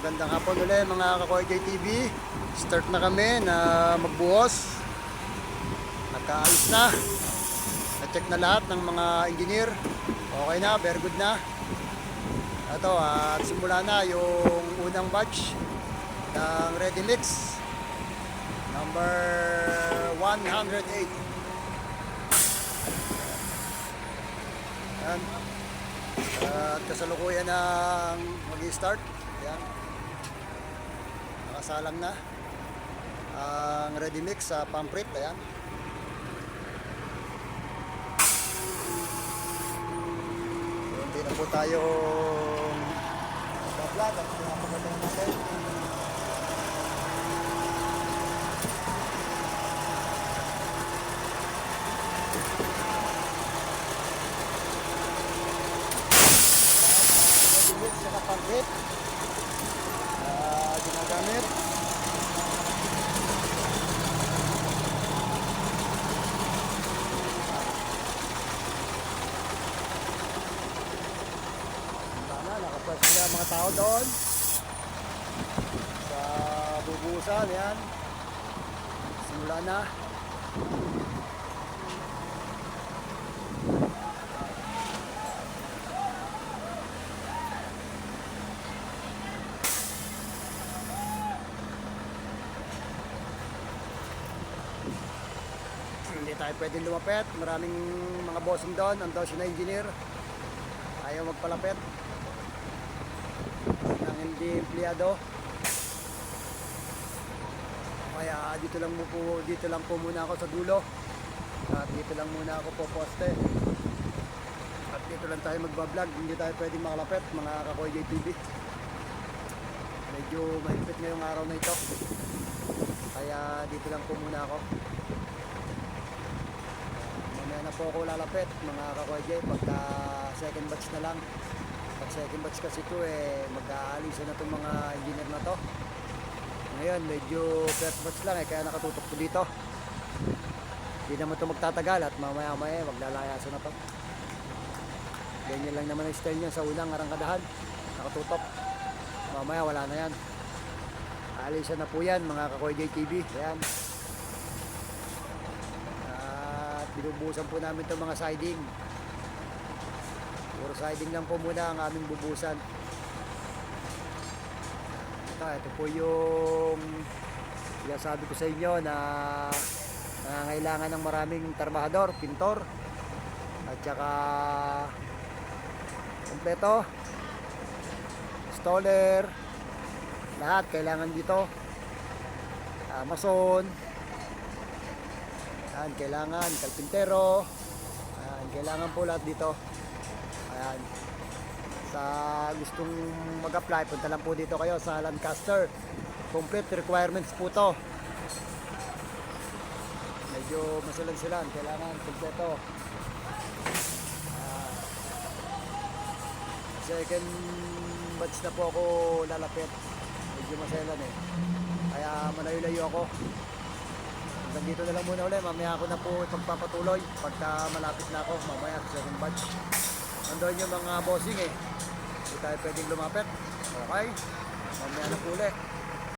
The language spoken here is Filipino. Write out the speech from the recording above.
Magandang hapon ulit mga Kakoy JTV. Start na kami na magbuhos. Nagkaayos na. Na-check na lahat ng mga engineer. Okay na, very good na. Ito, at simula na yung unang batch ng Ready Mix number 108. Yan. At kasalukuyan ng mag-i-start. Yan. Nakasalang na ang ready mix sa pamprit. Ayan. Hindi na po tayo vlog at pinapagandang natin. Pamprit ginagamit. Nakapwesto na mga tao doon sa bubusan. Yan, simula na. Hindi tayo pwedeng lumapit. Maraming mga bossing doon. Andun siya na engineer. Ayaw magpalapit ng hindi empleyado. Kaya dito lang po muna ako sa dulo. At dito lang muna ako po poste. At dito lang tayo magbablog. Hindi tayo pwedeng makalapit mga Kakoy JTV. Medyo mahigpit ngayong araw na ito. Kaya dito lang po muna ako. Na po ako lalapit mga Kakoy J pagka second batch na lang. Pag second batch kasi ito mag-aalisan na itong mga engineer na to. Ngayon medyo first batch lang kaya nakatutok po dito. Hindi naman ito magtatagal at mamaya maglalayasan na to. Ganyan lang naman ang style niya sa unang arangkadahan. Nakatutok. Mamaya wala na yan. Aalisan na po yan mga Kakoy J TV. Ayan. Binubusan po namin itong mga siding. Puro siding lang po muna ang aming bubusan. Ito po yung sabi ko sa inyo na nangangailangan ng maraming trabahador, pintor, at saka kompleto, installer, lahat kailangan dito. Mason, ayan, kailangan kalpintero. Ayan, kailangan po lahat dito. Ayan. Sa gustong mag-apply, punta lang po dito kayo sa Lancaster. Complete requirements po to. Medyo masilan-silan. Kailangan kompleto. Second batch na po ako lalapit. Medyo masilan kaya malayo-layo ako. Nandito na lang muna ulit. Mamaya ako na po ipagpapatuloy pagka malapit na ako. Mamaya sa second batch. Nandun yung mga bossing Hindi tayo pwedeng lumapit. Okay? Mamaya na po ulit.